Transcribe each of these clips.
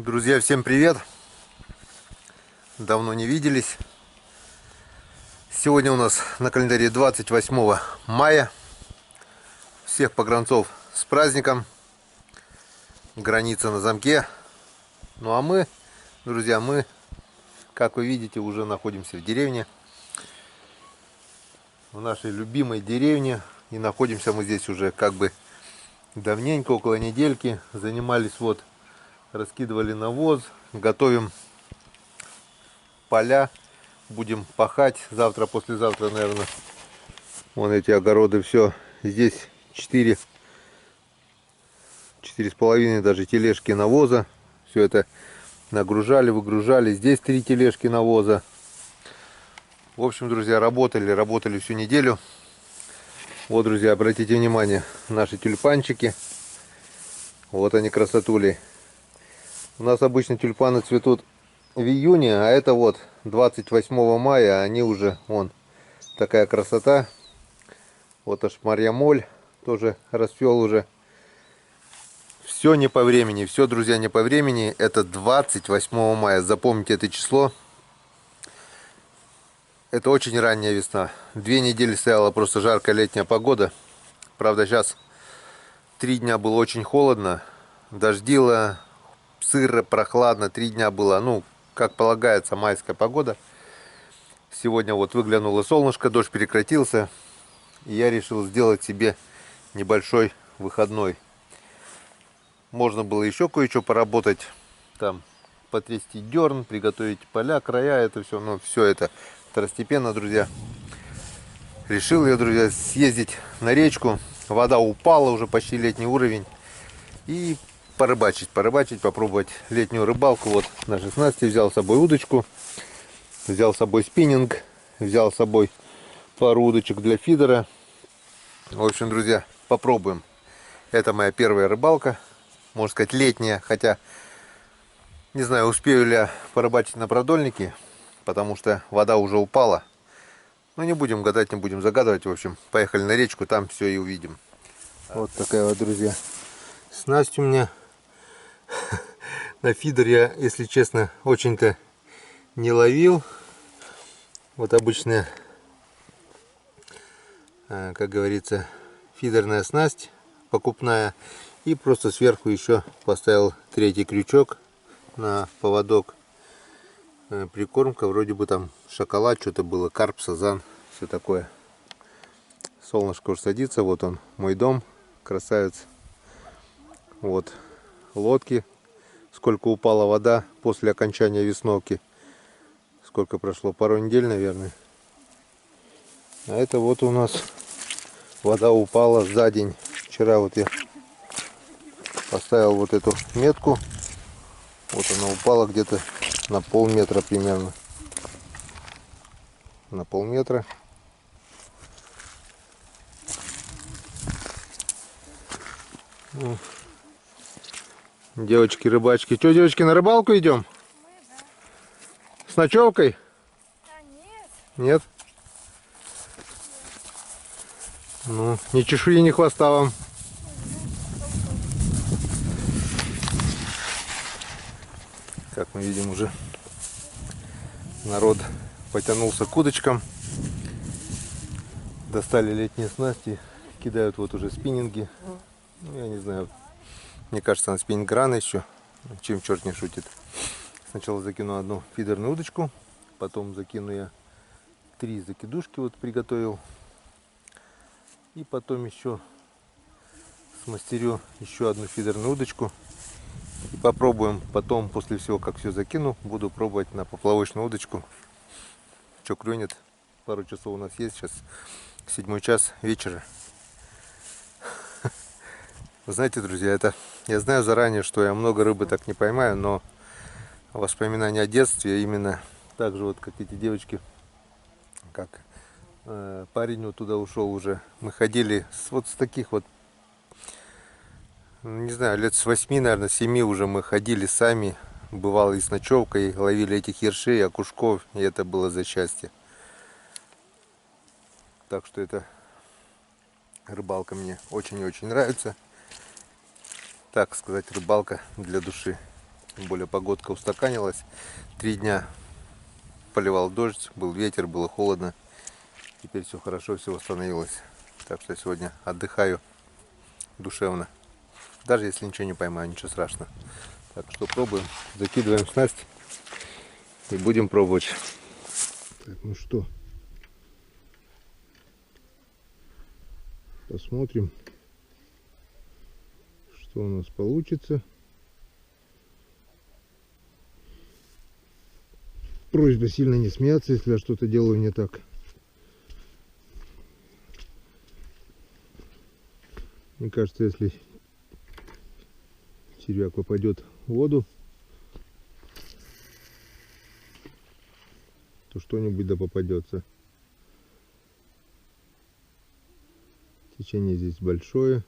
Друзья, всем привет! Давно не виделись. Сегодня у нас на календаре 28 мая. Всех погранцов с праздником. Граница на замке. Ну а мы, друзья, как вы видите, уже находимся в деревне. В нашей любимой деревне. И находимся мы здесь уже как бы давненько, около недельки. Занимались раскидывали навоз, готовим поля, будем пахать завтра, послезавтра, наверное. Вон эти огороды, все. Здесь 4,5 даже тележки навоза. Все это нагружали, выгружали. Здесь 3 тележки навоза. В общем, друзья, работали всю неделю. Вот, друзья, обратите внимание, наши тюльпанчики. Вот они, красотули. У нас обычно тюльпаны цветут в июне, а это 28 мая, они уже, такая красота. Вот аж марьямоль тоже расцвел уже. Все не по времени, все, друзья, не по времени. Это 28 мая, запомните это число. Это очень ранняя весна. 2 недели стояла просто жаркая летняя погода. Правда, сейчас 3 дня было очень холодно, дождило, сыро, прохладно. 3 дня было, как полагается, майская погода. Сегодня выглянуло солнышко, дождь прекратился. И я решил сделать себе небольшой выходной. Можно было еще кое-что поработать. Там потрясти дерн, приготовить поля, края, это все. Но все это второстепенно, друзья. Решил я, друзья, съездить на речку. Вода упала, уже почти летний уровень. И порыбачить, попробовать летнюю рыбалку. Вот на 16 взял с собой удочку. Взял с собой спиннинг. Взял с собой пару удочек для фидера. В общем, друзья, попробуем. Это моя первая рыбалка. Можно сказать, летняя. Хотя, не знаю, успею ли я порыбачить на продольнике. Потому что вода уже упала. Но не будем гадать, не будем загадывать. В общем, поехали на речку, там все и увидим. Вот такая друзья, снасть у меня. На фидер я, если честно, очень-то не ловил. Вот обычная, как говорится, фидерная снасть покупная. И просто сверху еще поставил 3-й крючок на поводок. Прикормка, вроде бы там шоколад, что-то было, карп, сазан, все такое. Солнышко уже садится, вот он, мой дом, красавец. Вот лодки, сколько упала вода после окончания весновки. Сколько прошло, пару недель, наверное. А это у нас вода упала за день. Вчера я поставил эту метку. Вот она упала где-то на полметра примерно. На полметра. Девочки, рыбачки. Что, девочки, на рыбалку идем? С ночевкой? Да нет. Нет? Ну, ни чешуи, ни хвоста вам. Как мы видим, уже народ потянулся к удочкам. Достали летние снасти. Кидают уже спиннинги. Ну, я не знаю. Мне кажется, на спиннинг рано еще. Чем черт не шутит. Сначала закину одну фидерную удочку. Потом закину я 3 закидушки. Приготовил. И потом еще смастерю еще одну фидерную удочку. И попробуем потом, после всего, как все закину, буду пробовать на поплавочную удочку. Что клюнет. Пару часов у нас есть. Сейчас 7 час вечера. Вы знаете, друзья, я знаю заранее, что я много рыбы так не поймаю, но воспоминания о детстве именно так же, как эти девочки, как парень туда ушел уже. Мы ходили с таких не знаю, лет с 8, наверное, 7 уже мы ходили сами, бывало и с ночевкой, ловили этих ершей, окушков, и это было за счастье. Так что эта рыбалка мне очень и очень нравится. Так сказать, рыбалка для души. Тем более погодка устаканилась. 3 дня поливал дождь, был ветер, было холодно. Теперь все хорошо, все восстановилось. Так что сегодня отдыхаю душевно. Даже если ничего не поймаю, ничего страшного. Так что пробуем. Закидываем снасть и будем пробовать. Так, ну что, посмотрим, что у нас получится. Просьба сильно не смеяться, если я что-то делаю не так. Мне кажется, если червяк попадет в воду, то что-нибудь да попадется. Течение здесь большое.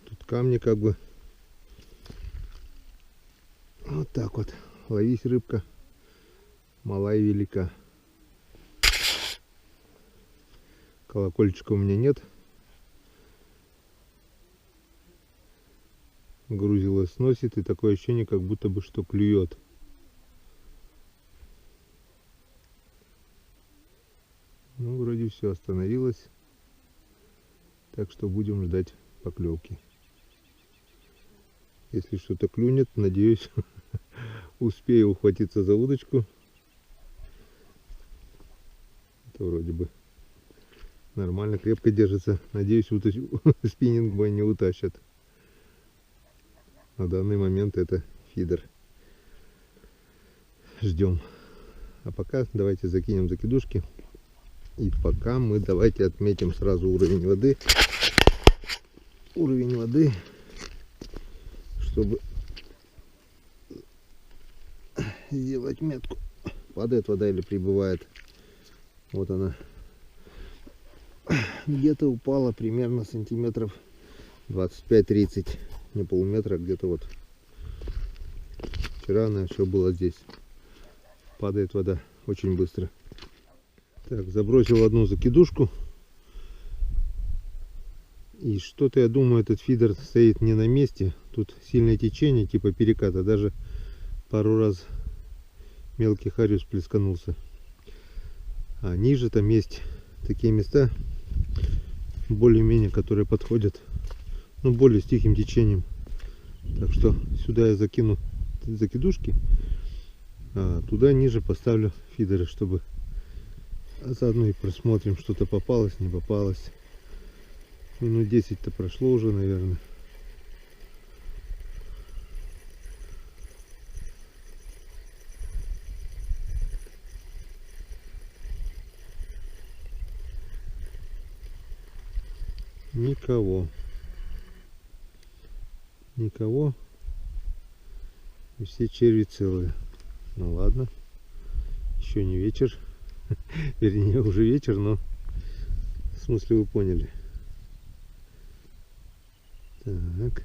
Тут камни как бы. Вот так вот. Ловись, рыбка. Мала и велика. Колокольчика у меня нет. Грузило сносит, и такое ощущение, как будто бы что клюет. Ну, вроде все остановилось. Так что будем ждать поклевки. Если что-то клюнет, надеюсь, успею ухватиться за удочку. Это вроде бы нормально, крепко держится. Надеюсь, спиннинг-бой не утащат. На данный момент это фидер. Ждем. А пока давайте закинем закидушки. И пока мы давайте отметим сразу уровень воды. Уровень воды, чтобы сделать метку. Падает вода или прибывает. Вот она. Где-то упала примерно сантиметров 25-30. Не полметра, где-то вот. Вчера она еще была здесь. Падает вода очень быстро. Так, забросил одну закидушку. И что-то, я думаю, этот фидер стоит не на месте. Тут сильное течение, типа переката. Даже пару раз мелкий хариус плесканулся. А ниже там есть такие места, более-менее, которые подходят, ну, более с тихим течением. Так что сюда я закину закидушки, а туда ниже поставлю фидеры, чтобы заодно и просмотрим, что-то попалось, не попалось. Минут 10-то прошло уже, наверное. Никого. Никого. И все черви целые. Ну ладно. Еще не вечер. Вернее, уже вечер, но в смысле вы поняли. Так.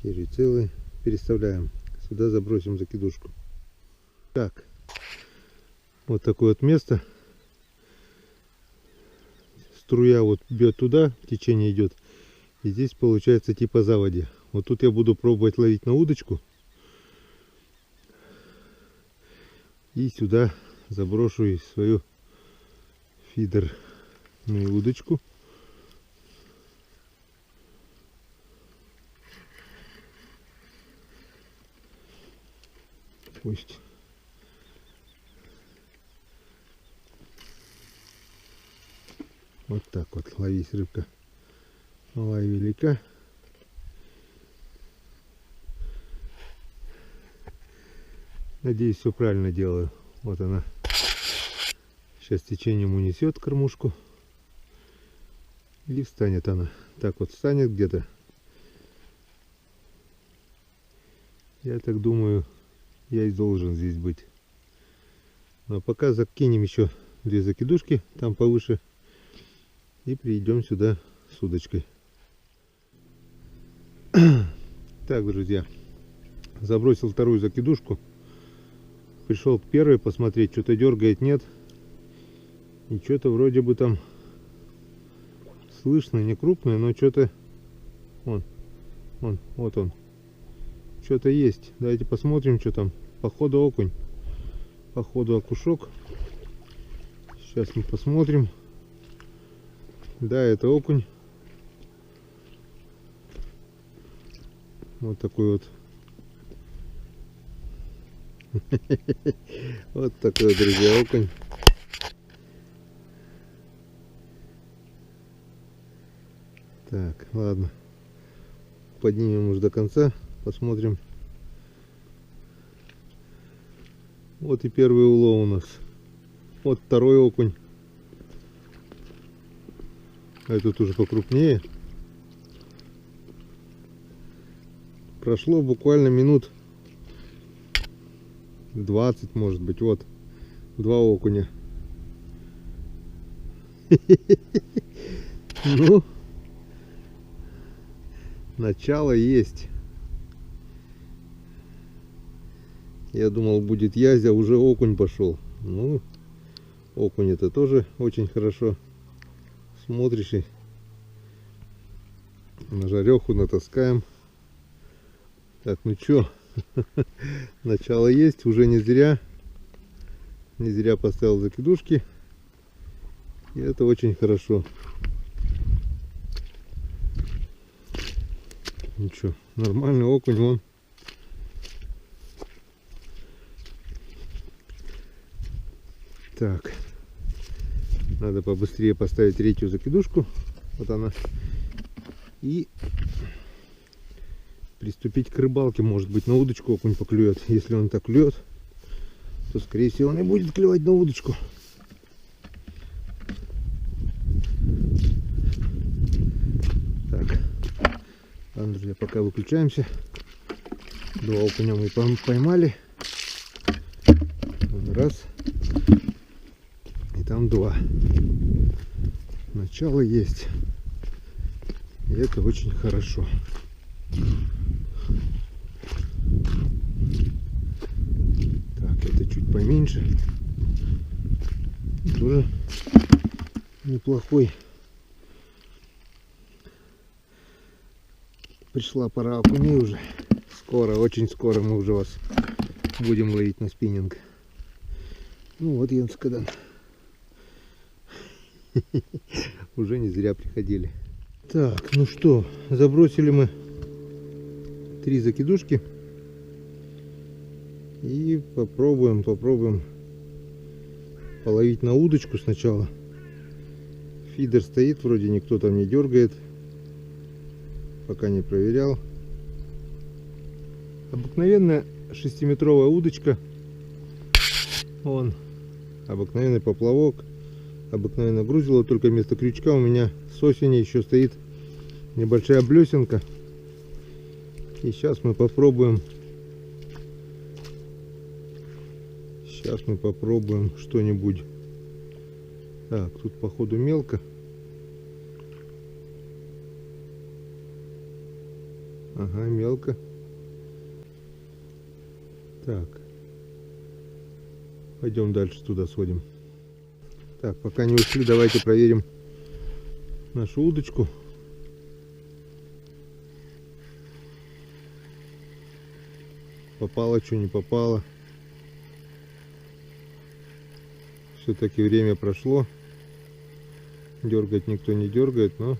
Черви целые. Переставляем. Сюда забросим закидушку. Так. Вот такое вот место. Струя вот бьет туда, течение идет. И здесь получается типа заводи. Вот тут я буду пробовать ловить на удочку. И сюда заброшу и свою фидерную удочку. Пусть. Вот так вот, ловись, рыбка. Мала и велика. Надеюсь, все правильно делаю. Вот она. Сейчас течением унесет кормушку. И встанет она. Так вот встанет где-то. Я так думаю, я и должен здесь быть. Но пока закинем еще 2 закидушки там повыше. И придем сюда с удочкой. Так, друзья. Забросил вторую закидушку. Пришел к первой посмотреть, что-то дергает, нет. И что-то вроде бы там слышно, не крупное, но что-то вот он. что-то есть. Давайте посмотрим, что там. Походу окунь. Походу окушок. Сейчас мы посмотрим. Да, это окунь. Вот такой вот. Вот такой вот, друзья, окунь. Так, ладно. Поднимем уже до конца. Посмотрим. Вот и первый улов у нас. Вот второй окунь. А этот уже покрупнее. Прошло буквально минут 20, может быть. Вот. Два окуня. Ну, начало есть. Я думал, будет язя, уже окунь пошел. Ну, окунь это тоже очень хорошо. Смотришь и на жареху натаскаем. Так, ну чё, начало есть, уже не зря. Не зря поставил закидушки. И это очень хорошо. Ничего, нормальный окунь вон. Так, надо побыстрее поставить третью закидушку. Вот она. И приступить к рыбалке. Может быть, на удочку окунь поклюет. Если он так клюет, то скорее всего он и будет клевать на удочку. Так, ладно, друзья, пока выключаемся. Два окуня мы поймали. Раз. И там два. Начало есть. И это очень хорошо. Так, это чуть поменьше. Тоже неплохой. Пришла пора окуней уже. Скоро, очень скоро мы уже вас будем ловить на спиннинг. Ну вот, Янскадан. Уже не зря приходили. Так, ну что, забросили мы 3 закидушки. И попробуем половить на удочку сначала. Фидер стоит, вроде никто там не дергает. Пока не проверял. Обыкновенная 6-метровая удочка. Вон, обыкновенный поплавок. Обыкновенно грузило, только вместо крючка у меня с осени еще стоит небольшая блесенка. И сейчас мы попробуем. Сейчас мы попробуем что-нибудь. Так, тут походу мелко. Ага, мелко. Так. Пойдем дальше туда сходим. Так, пока не ушли, давайте проверим нашу удочку. Попало, что не попало. Все-таки время прошло. Дергать никто не дергает, но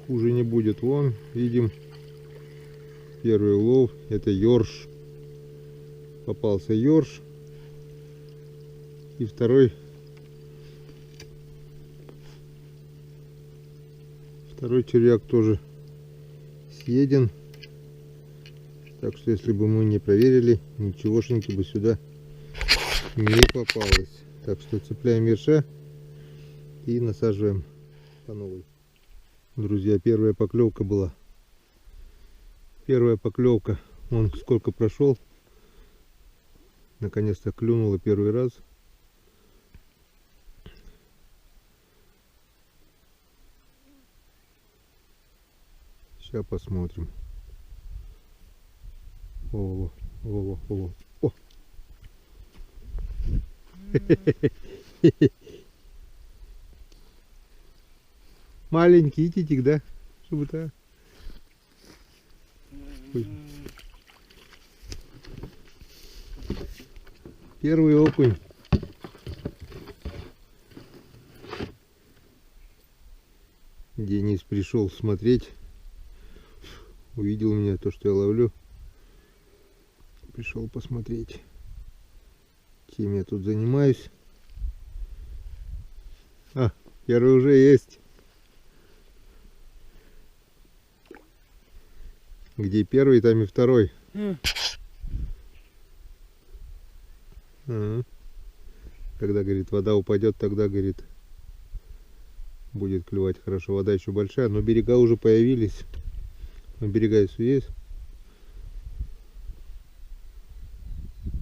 хуже не будет. Вон, видим, первый улов. Это ёрш. Попался ёрш. И второй червяк тоже съеден. Так что если бы мы не проверили, ничегошеньки бы сюда не попалось. Так что цепляем ерша и насаживаем по новой. Друзья, первая поклевка была. Первая поклевка. Вон сколько прошел. Наконец-то клюнула первый раз. Сейчас посмотрим. О, о, о, о. Маленький титик, да? Чтобы-то. Первый окунь. Денис пришел смотреть. Увидел меня, то, что я ловлю. Пришел посмотреть, чем я тут занимаюсь. А, первый уже есть. Где первый, там и второй. Ага. Когда, говорит, вода упадет, тогда, говорит, будет клевать хорошо. Вода еще большая, но берега уже появились. Берега еще есть.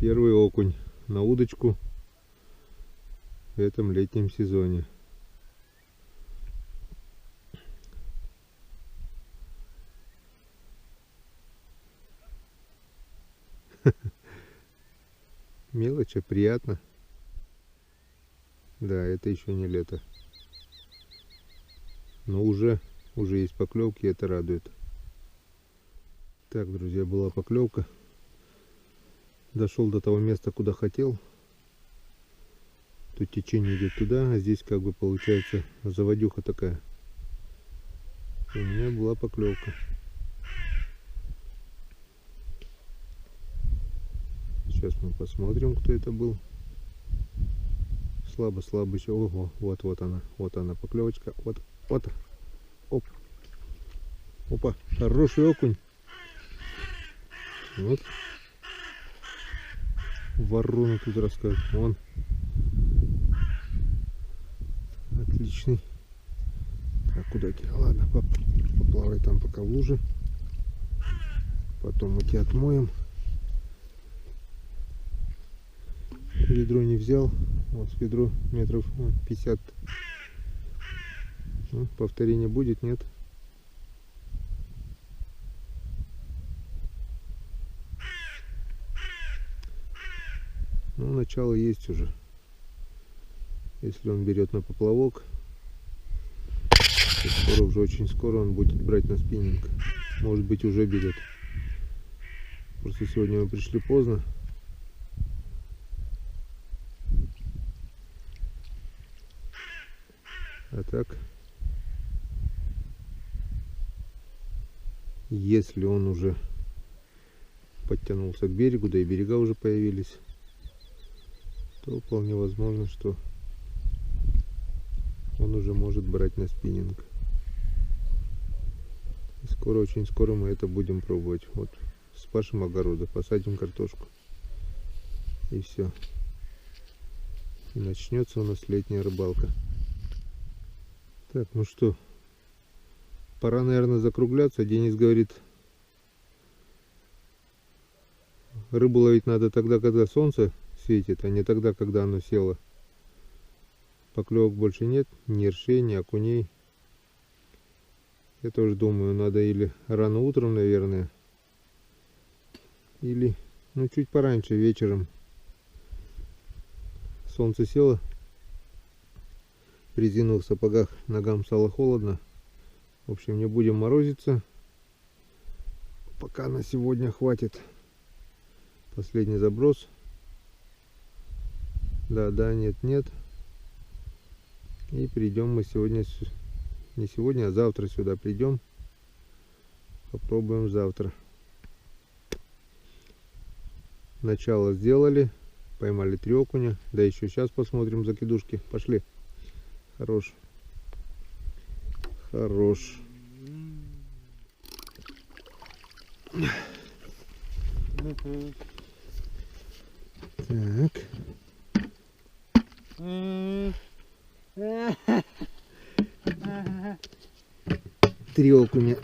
Первый окунь на удочку в этом летнем сезоне. Мелочь, а приятно. Да, это еще не лето. Но уже есть поклевки, это радует. Так, друзья, была поклевка. Дошел до того места, куда хотел. Тут течение идет туда, а здесь как бы получается заводюха такая. У меня была поклевка. Сейчас мы посмотрим, кто это был. Слабо еще. Ого, вот она поклевочка. Вот. Оп. Опа, хороший окунь. Вот. Ворону тут рассказывает. Вон. Отличный. Так, куда идти? Ладно, поплавай там пока в луже. Потом мы тебя отмоем. Ведро не взял. Вот ведро метров 50. Ну, повторение будет, нет? Ну, начало есть уже. Если он берет на поплавок, то скоро, уже очень скоро он будет брать на спиннинг. Может быть, уже берет. Просто сегодня мы пришли поздно. А так, если он уже подтянулся к берегу, да и берега уже появились, то вполне возможно, что он уже может брать на спиннинг. И скоро, очень скоро мы это будем пробовать. Вот спашем огороды, посадим картошку. И все. И начнется у нас летняя рыбалка. Так, ну что, пора, наверное, закругляться. Денис говорит, рыбу ловить надо тогда, когда солнце светит, а не тогда, когда оно село. Поклевок больше нет, ни ершей, ни окуней. Я тоже думаю, надо или рано утром, наверное, или, ну, чуть пораньше, вечером. Солнце село. В резиновых сапогах ногам стало холодно. В общем, не будем морозиться. Пока на сегодня хватит. Последний заброс. Да, нет. И придем мы сегодня, не сегодня, а завтра сюда придем. Попробуем завтра. Начало сделали. Поймали 3 окуня. Да еще сейчас посмотрим закидушки. Пошли. Хорош. Так. Три окуня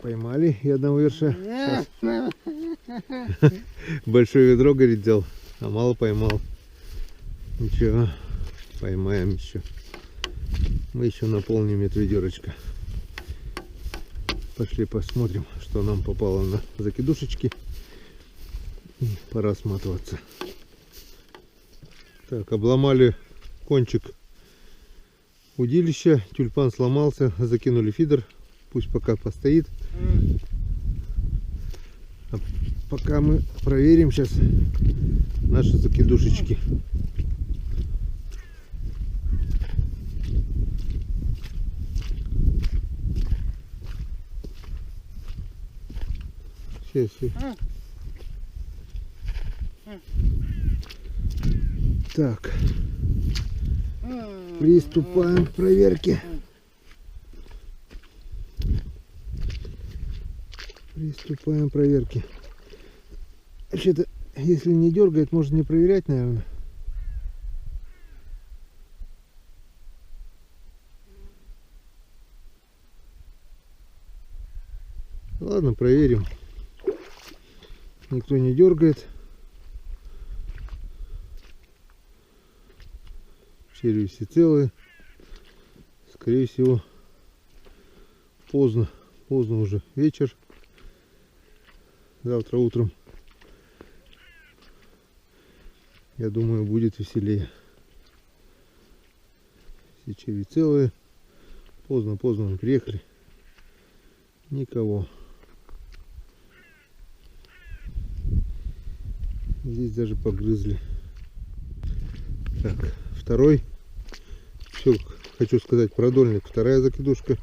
поймали и одного ерша. Большое ведро, говорит, взял, а мало поймал. Ничего, поймаем еще. Мы еще наполним это ведерочко. Пошли посмотрим, что нам попало на закидушечки. И пора сматываться. Так, обломали кончик удилища. Тюльпан сломался. Закинули фидер. Пусть пока постоит. пока мы проверим сейчас наши закидушечки. Сейчас. Так, приступаем к проверке. Приступаем к проверке. Вообще-то, если не дергает, можно не проверять, наверное. Ладно, проверим. Никто не дергает. Черви все целые. Скорее всего, поздно уже вечер. Завтра утром, я думаю, будет веселее. Все черви целые. Поздно мы приехали. Никого. Здесь даже погрызли. Так, второй. Все, хочу сказать, продольник. Вторая закидушка.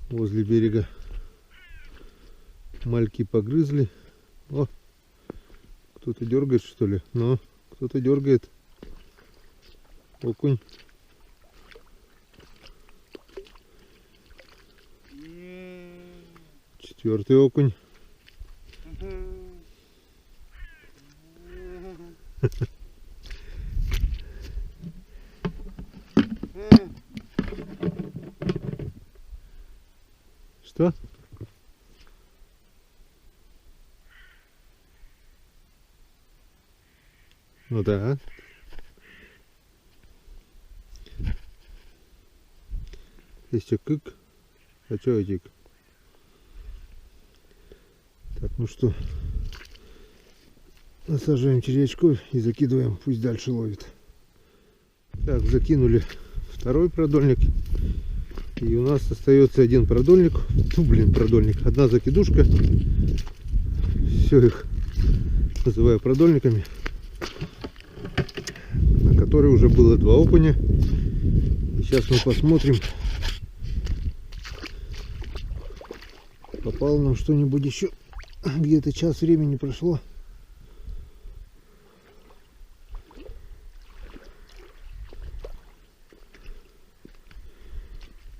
Возле берега мальки погрызли. О, кто-то дергает, что ли? Но кто-то дергает. Окунь. Четвертый окунь. Что? Ну да. Еще кык. А чё этик? Так, ну что, насаживаем червячков и закидываем, пусть дальше ловит. Так, закинули второй продольник. И у нас остается один продольник. Продольник. Одна закидушка. Все их называю продольниками. На которой уже было 2 окуня. И сейчас мы посмотрим, попало нам что-нибудь еще. Где-то час времени прошло.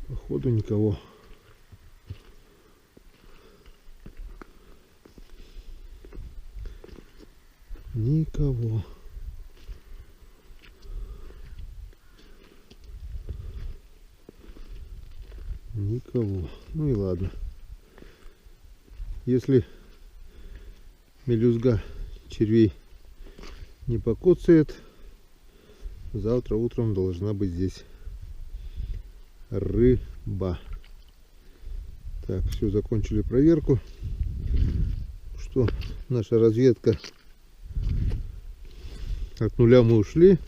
Походу никого. Никого. Никого. Ну и ладно. Если мелюзга червей не покоцает, завтра утром должна быть здесь рыба. Так, все, закончили проверку. Что, наша разведка, от нуля мы ушли.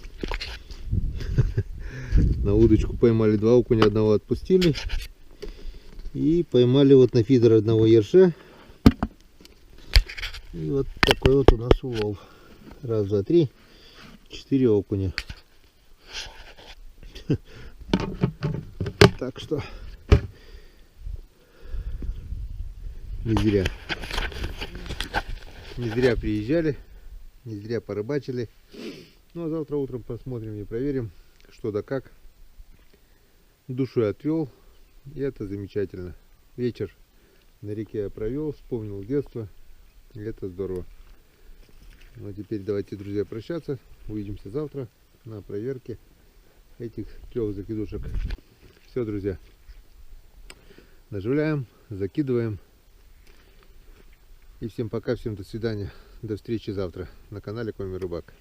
На удочку поймали 2 окуня, одного отпустили. И поймали вот на фидер одного ерша. И вот такой вот у нас улов. 1, 2, 3, 4 окуня. Так что не зря приезжали, не зря порыбачили. Ну а завтра утром посмотрим и проверим, что да как. Душой отвел, и это замечательно. Вечер на реке я провел, вспомнил детство, и это здорово. Ну а теперь давайте, друзья, прощаться. Увидимся завтра на проверке этих 3 закидушек. Все, друзья, наживляем, закидываем. И всем пока, всем до свидания. До встречи завтра на канале Коми Рыбак.